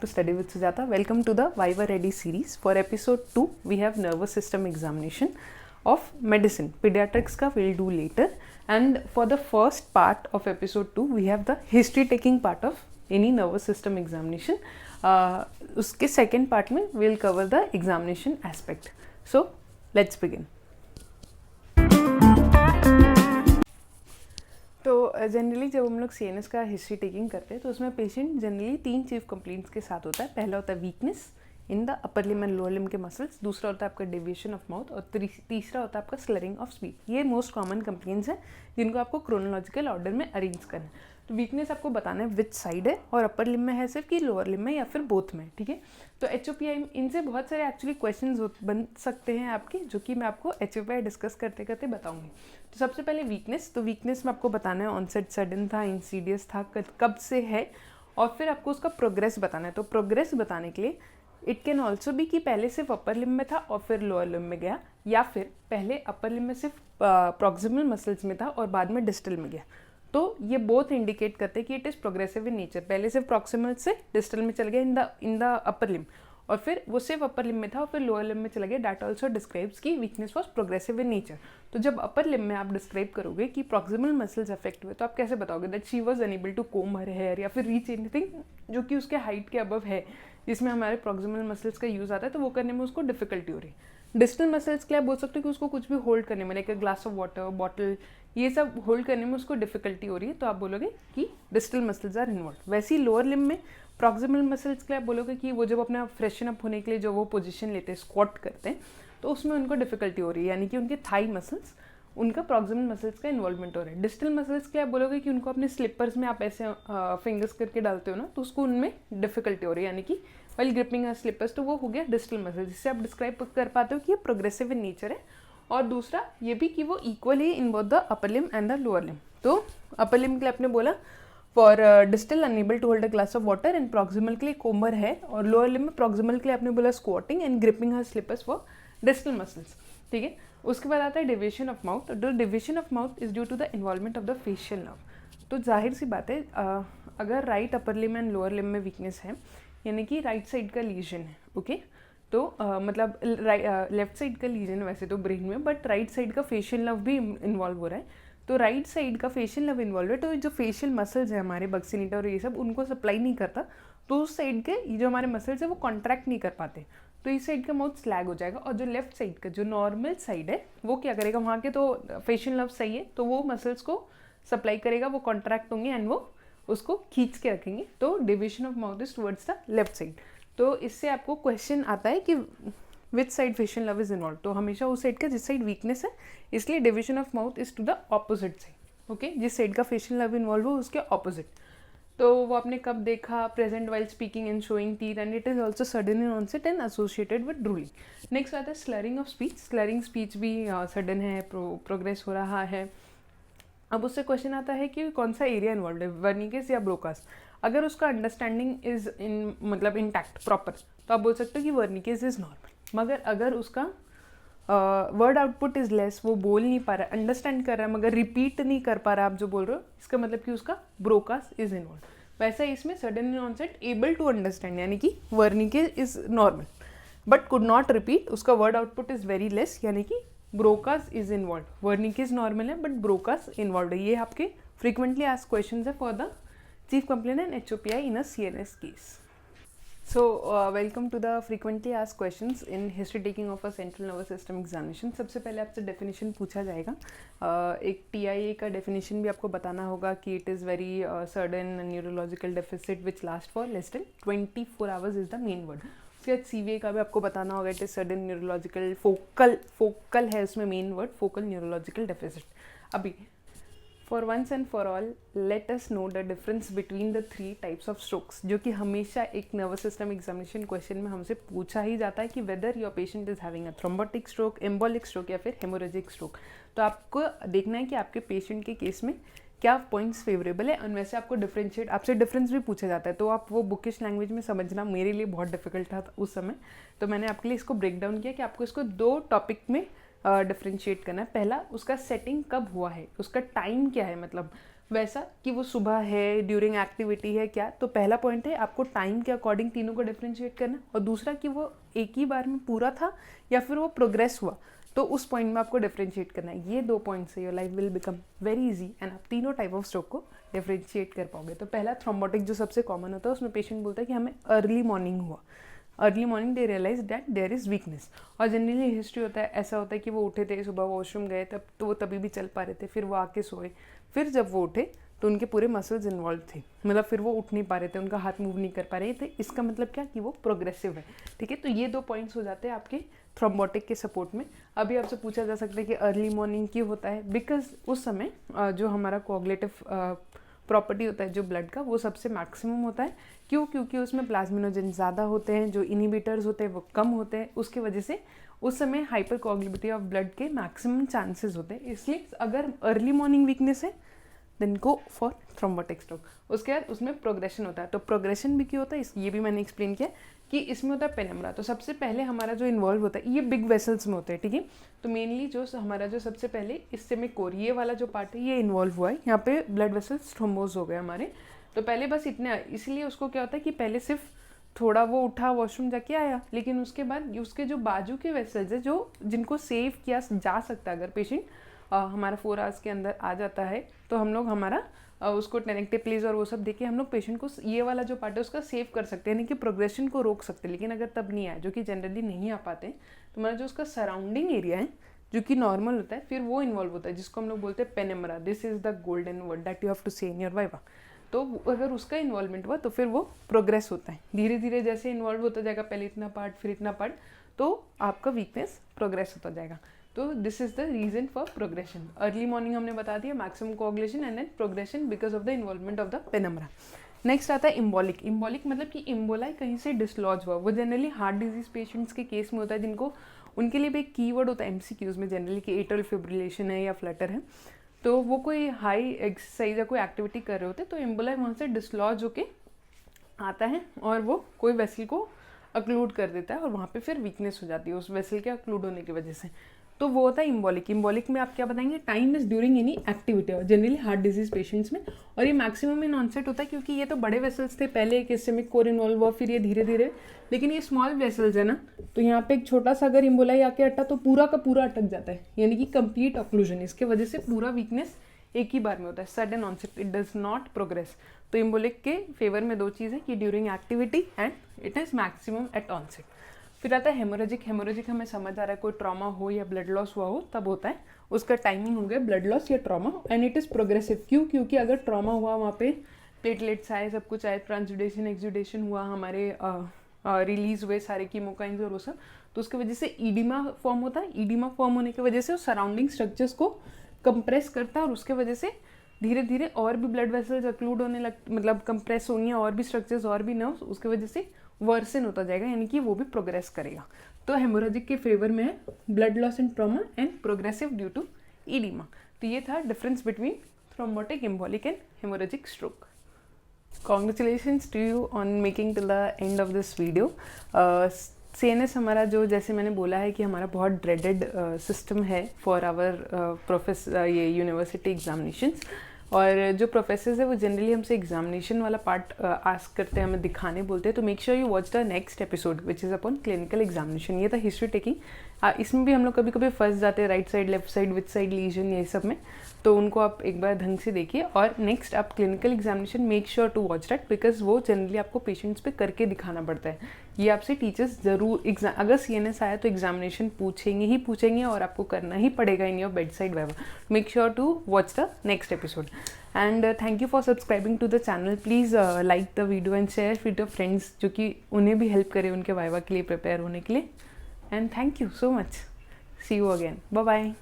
to Study with Sujata. Welcome to the Viva Ready series. For episode 2, we have nervous system examination of medicine. Pediatrics ka we'll do later. And for the first part of episode 2, we have the history taking part of any nervous system examination. Uske second part mein we'll cover the examination aspect. So, let's begin. तो generally जब हम लोग CNS का history taking करते हैं तो उसमें patient generally 3 chief complaints के साथ होता है. पहला होता है weakness in the upper limb and lower लिम के मसल्स, दूसरा होता है आपका डेविएशन ऑफ माउथ और तीसरा होता है आपका स्लरिंग ऑफ स्पीच. ये मोस्ट कॉमन कंप्लेंट्स हैं जिनको आपको क्रोनोलॉजिकल ऑर्डर में अरेंज करना है. तो वीकनेस आपको बताना है विच साइड है और अपर लिम में है सिर्फ कि लोअर लिम में या फिर बोथ में. ठीक है, तो HOPI इनसे बहुत सारे एक्चुअली क्वेश्चंस बन सकते हैं आपके, जो कि मैं आपको HOPI डिस्कस करते करते बताऊंगी. तो सबसे पहले वीकनेस. तो वीकनेस में आपको बताना है ऑनसेट सडन था, इंसीडियस था, कब से है, और फिर आपको उसका प्रोग्रेस बताना है. तो प्रोग्रेस बताने के लिए इट कैन ऑल्सो भी कि पहले सिर्फ अपर लिम में था और फिर लोअर लिम में गया, या फिर पहले अपर लिम में सिर्फ प्रॉक्सिमल मसल्स में था और बाद में डिस्टल में गया. तो ये बोथ इंडिकेट करते हैं कि it is progressive in nature. पहले सिर्फ प्रॉक्सिमल से डिस्टल में चल गया इन द अपर लिम, और फिर वो सिर्फ अपर लिम में था और फिर लोअर लिम में चला गया. डैट ऑल्सो डिस्क्राइब्स की weakness was progressive in nature. तो जब अपर लिम में आप डिस्क्राइब करोगे कि प्रॉक्सिमल मसल्स अफेक्ट हुए, तो आप कैसे बताओगे that she was unable to comb her hair या फिर रीच एनीथिंग जो कि उसके हाइट के अबव है, जिसमें हमारे प्रॉक्सिमल मसल्स का यूज़ आता है, तो वो करने में उसको डिफिकल्टी हो रही है. डिस्टल मसल्स के लिए आप बोल सकते हो कि उसको कुछ भी होल्ड करने में, like glass of water, bottle, ये सब होल्ड करने में उसको डिफिकल्टी हो रही है, तो आप बोलोगे कि डिस्टल मसल्स आर इन्वॉल्व. वैसे ही लोअर लिम में प्रॉक्सिमल मसल्स के लिए आप बोलोगे कि वो जब अपना फ्रेशन अप होने के लिए जो वो पोजीशन लेते हैं, स्क्वाट करते हैं, तो उसमें उनको डिफिकल्टी हो रही है, यानी कि उनके थाई मसल्स, उनका प्रॉक्सिमल मसल्स का इन्वॉल्वमेंट हो रहा है. डिस्टल मसल्स के लिए आप बोलोगे कि उनको अपने स्लिपर्स में आप ऐसे फिंगर्स करके डालते हो ना, तो उसको उनमें डिफिकल्टी हो रही है, यानी कि वाइल ग्रिपिंग अ स्लिपर्स, तो वो हो गया डिस्टल मसल, जिससे आप डिस्क्राइब कर पाते हो कि ये प्रोग्रेसिव इन नेचर है. और दूसरा ये भी कि वो इक्वल है in both the upper limb and the lower limb. तो अपर लिम के लिए आपने बोला for distal unable to hold a glass of water, and proximal के लिए कोमर है, और लोअर लिम में प्रॉक्सिमल के लिए आपने बोला squatting and gripping her slippers for distal muscles. ठीक है, उसके बाद आता है deviation of mouth. The deviation of mouth is due to the involvement of the facial nerve. तो जाहिर सी बात है, अगर right upper limb and lower limb में वीकनेस है, यानी कि राइट साइड का लीजन है, ओके, तो मतलब लेफ्ट साइड का लीजन है वैसे तो ब्रेन में, बट राइट साइड का फेशियल नर्व भी इन्वॉल्व हो रहा है. तो राइट साइड का फेशियल नर्व इन्वॉल्व है, तो जो फेशियल मसल्स है हमारे बक्सीनेटर और ये सब, उनको सप्लाई नहीं करता, तो उस साइड के जो हमारे मसल्स है वो कॉन्ट्रैक्ट नहीं कर पाते, तो इस साइड का माउथ स्लैग हो जाएगा. और जो लेफ्ट साइड का जो नॉर्मल साइड है वो क्या करेगा, वहाँ के तो फेशियल नर्व सही है, तो वो मसल्स को सप्लाई करेगा, वो कॉन्ट्रैक्ट होंगे एंड वो उसको खींच के रखेंगे. तो deviation of mouth is towards the left side. तो इससे आपको क्वेश्चन आता है कि which side facial nerve is involve, तो हमेशा उस साइड का जिस साइड वीकनेस है, इसलिए deviation of mouth is to the opposite side. Okay, जिस साइड का फेशियल नर्व इन्वॉल्व हो उसके ऑपोजिट. तो वो आपने कब देखा, present while speaking and showing teeth, and it is also sudden in onset and associated with drooling. Next आता है slurring of speech. Slurring speech भी सडन है, प्रोग्रेस हो रहा है. अब उससे क्वेश्चन आता है कि कौन सा एरिया इन्वॉल्व है, वर्निकेस या ब्रोकास. अगर उसका अंडरस्टैंडिंग इज इन मतलब इंटैक्ट प्रॉपर, तो आप बोल सकते हो कि वर्निकेस इज नॉर्मल. मगर अगर उसका वर्ड आउटपुट इज लेस, वो बोल नहीं पा रहा है, अंडरस्टैंड कर रहा है मगर रिपीट नहीं कर पा रहा आप जो बोल रहे हो, इसका मतलब कि उसका ब्रोकास इज इन्वॉल्व. वैसा इसमें sudden in onset able to understand, यानी कि Wernicke's is normal but could not repeat, उसका word output is very less, यानी कि Broca's is involve. Wernicke's normal है बट ब्रोकास इन्वॉल्व है. ये आपके फ्रीक्वेंटली आस्क्ड क्वेश्चंस है for the chief complaint and HOPI in a CNS case. So welcome to the frequently asked questions in history taking of a central nervous system examination. सबसे पहले आपसे definition पूछा जाएगा. एक TIA का definition भी आपको बताना होगा कि it is very sudden neurological deficit which last for less than 24 hours is the main word. उसके बाद CVA का भी आपको बताना होगा, it is sudden neurological focal है उसमें main word, focal neurological deficit. अभी For once and for all, let us know the difference between the 3 types of strokes, जो कि हमेशा एक nervous system examination question में हमसे पूछा ही जाता है कि whether your patient is having a thrombotic stroke, embolic stroke या फिर hemorrhagic stroke. तो आपको देखना है कि आपके पेशेंट के केस में क्या पॉइंट्स फेवरेबल है, और वैसे आपको डिफरेंशिएट, आपसे डिफरेंस भी पूछा जाता है, तो आप वो बुकिश लैंग्वेज में समझना मेरे लिए बहुत डिफिकल्ट था उस समय, तो मैंने आपके लिए इसको ब्रेक डाउन किया कि आपको इसको 2 टॉपिक में डिफ्रेंशिएट करना है. पहला, उसका सेटिंग कब हुआ है, उसका टाइम क्या है, मतलब वैसा कि वो सुबह है, ड्यूरिंग एक्टिविटी है क्या। तो पहला पॉइंट है आपको टाइम के अकॉर्डिंग तीनों को डिफ्रेंशिएट करना, और दूसरा कि वो एक ही बार में पूरा था या फिर वो प्रोग्रेस हुआ, तो उस पॉइंट में आपको डिफ्रेंशिएट करना है। ये 2 पॉइंट से your life will become very easy and आप तीनों टाइप ऑफ स्ट्रोक को डिफ्रेंशिएट कर पाओगे। तो पहला थ्रोम्बोटिक जो सबसे कॉमन होता है, उसमें पेशेंट बोलता है कि हमें अर्ली मॉर्निंग हुआ, early morning they realise that there is weakness. और जनरली हिस्ट्री होता है, ऐसा होता है कि वो उठे थे, सुबह वॉशरूम गए तब तो वो तभी भी चल पा रहे थे, फिर वो आके सोए, फिर जब वो उठे तो उनके पूरे मसल्स इन्वॉल्व थे, मतलब फिर वो उठ नहीं पा रहे थे, उनका हाथ मूव नहीं कर पा रहे थे। इसका मतलब क्या कि वो प्रोग्रेसिव है, ठीक है। तो ये 2 पॉइंट्स हो जाते हैं आपके थ्रोम्बोटिक के सपोर्ट में। अभी आपसे पूछा जा सकता है कि अर्ली मॉर्निंग क्यों होता है, बिकॉज उस समय जो हमारा कोऑगुलेटिव प्रॉपर्टी होता है जो ब्लड का, वो सबसे मैक्सिमम होता है। क्यों? क्योंकि उसमें प्लाज्मिनोजेन ज़्यादा होते हैं, जो इनिबिटर्स होते हैं वो कम होते हैं, उसके वजह से उस समय हाइपर कोऑगुलेबिलिटी ऑफ ब्लड के मैक्सिमम चांसेस होते हैं। इसलिए अगर अर्ली मॉर्निंग वीकनेस है then go for thrombotic stroke. उसके बाद उसमें प्रोग्रेशन होता है। तो प्रोग्रेशन भी क्यों होता है, ये भी मैंने एक्सप्लेन किया कि इसमें होता है पेनम्बरा। तो सबसे पहले हमारा जो इन्वॉल्व होता है, ये बिग वेसल्स में होते हैं, ठीक है। तो मेनली जो हमारा जो सबसे पहले इस्टेमिक कोर, ये वाला जो पार्ट है ये इन्वॉल्व हुआ है, यहाँ पे ब्लड वेसल्स थ्रोम्बोज हो गए हमारे। तो पहले बस इतने, इसलिए उसको क्या होता है कि पहले सिर्फ थोड़ा वो उठा, वॉशरूम जाके आया, लेकिन उसके बाद उसके जो बाजू के वेसल्स है, जो जिनको सेव किया जा सकता है, अगर पेशेंट हमारा 4 आवर्स के अंदर आ जाता है, तो हम लोग हमारा उसको टेनेक्टिव प्लेस और वो सब देके हम लोग पेशेंट को ये वाला जो पार्ट है उसका सेव कर सकते हैं, यानी कि प्रोग्रेशन को रोक सकते हैं। लेकिन अगर तब नहीं आए, जो कि जनरली नहीं आ पाते, तो हमारा जो उसका सराउंडिंग एरिया है जो कि नॉर्मल होता है, फिर वो इन्वॉल्व होता है, जिसको हम लोग बोलते हैं penumbra. This is the golden word that you have to say in your viva. तो अगर उसका इन्वॉल्वमेंट हुआ तो फिर वो प्रोग्रेस होता है। धीरे धीरे जैसे इन्वॉल्व होता जाएगा, पहले इतना पार्ट फिर इतना पार्ट, तो आपका वीकनेस प्रोग्रेस होता जाएगा। तो this is the reason for progression. Early morning हमने बता दिया, maximum coagulation and then progression because of the involvement of the penumbra. Next आता है इम्बोलिक। इम्बोलिक मतलब कि इम्बोलाई कहीं से डिसलॉज हुआ। वो जनरली हार्ट डिजीज पेशेंट्स के केस में होता है, जिनको उनके लिए भी एक कीवर्ड होता है एमसीक्यूज में जनरली कि एट्रियल फिब्रिलेशन है या फ्लटर है। तो वो कोई हाई एक्सरसाइज या कोई एक्टिविटी कर रहे होते, तो इम्बोलाई वहाँ से डिसलॉज होके आता है और वो कोई वेसल को अक्लूड कर देता है, और वहाँ पे फिर वीकनेस हो जाती है उस वेसल के अक्लूड होने की वजह से। तो वो होता है इम्बोलिक। इम्बोलिक में आप क्या बताएंगे, time is during any activity, और जनरली हार्ट डिजीज पेशेंट्स में। और ये मैक्सिमम इन ऑनसेट होता है, क्योंकि ये तो बड़े वेसल्स थे, पहले एक इस्टेमिक कोर इन्वॉल्व हुआ, फिर ये धीरे धीरे, लेकिन ये स्मॉल वेसल्स है ना, तो यहाँ पे एक छोटा सा अगर इम्बोलाई आके अटा तो पूरा का पूरा अटक जाता है, यानी कि कंप्लीट ऑक्लूजन। इसके वजह से पूरा वीकनेस एक ही बार में होता है, sudden onset, it does not progress. तो इम्बोलिक के फेवर में 2 चीज़ है कि during activity and it is maximum at onset. फिर आता है हेमोरेजिक। हेमोरेजिक हमें समझ आ रहा है, कोई ट्रॉमा हो या ब्लड लॉस हुआ हो तब होता है, उसका टाइमिंग हो गया ब्लड लॉस या trauma, and it is progressive. क्यों? क्योंकि अगर ट्रॉमा हुआ, वहाँ पे प्लेटलेट्स आए, सब कुछ आए, ट्रांसजुडेशन एक्सजुडेशन हुआ, हमारे रिलीज हुए सारे कीमोकाइंस और वो सब, तो उसकी वजह से ईडिमा फॉर्म होता है। ईडिमा फॉर्म होने की वजह से वो सराउंडिंग स्ट्रक्चर्स को कंप्रेस करता है, और उसके वजह से धीरे धीरे और भी ब्लड वेसल्स अक्लूड होने मतलब कंप्रेस होंगे, और भी स्ट्रक्चर्स और भी नर्व्स, उसके वजह से वर्सन होता जाएगा, यानी कि वो भी प्रोग्रेस करेगा। तो हेमोरेजिक के फेवर में है blood loss and trauma and progressive due to oedema. तो ये था difference between thrombotic, embolic and haemorrhagic stroke. Congratulations to you on making till the end of this video. CNS हमारा जो, जैसे मैंने बोला है कि हमारा बहुत ड्रेडेड सिस्टम है फॉर आवर ये यूनिवर्सिटी एग्जामिनेशंस, और जो प्रोफेसर्स है वो जनरली हमसे एग्जामिनेशन वाला पार्ट आस्क करते हैं, हमें दिखाने बोलते हैं। तो make sure you watch the next episode which is upon clinical examination. ये था हिस्ट्री टेकिंग। इसमें भी हम लोग कभी कभी फंस जाते हैं, right side, left side, which side lesion, ये सब में, तो उनको आप एक बार ढंग से देखिए। और नेक्स्ट आप clinical examination make sure to watch that, because वो जनरली आपको पेशेंट्स पे करके दिखाना पड़ता है। ये आपसे टीचर्स ज़रूर अगर CNS आया तो एग्जामिनेशन पूछेंगे ही पूछेंगे, और आपको करना ही पड़ेगा in your bedside viva. Make sure to watch the next episode, and thank you for subscribing to the channel. Please like the video and share with your friends, जो कि उन्हें भी हेल्प करे उनके वाइवा के लिए prepare होने के लिए। And thank you so much. See you again, bye bye.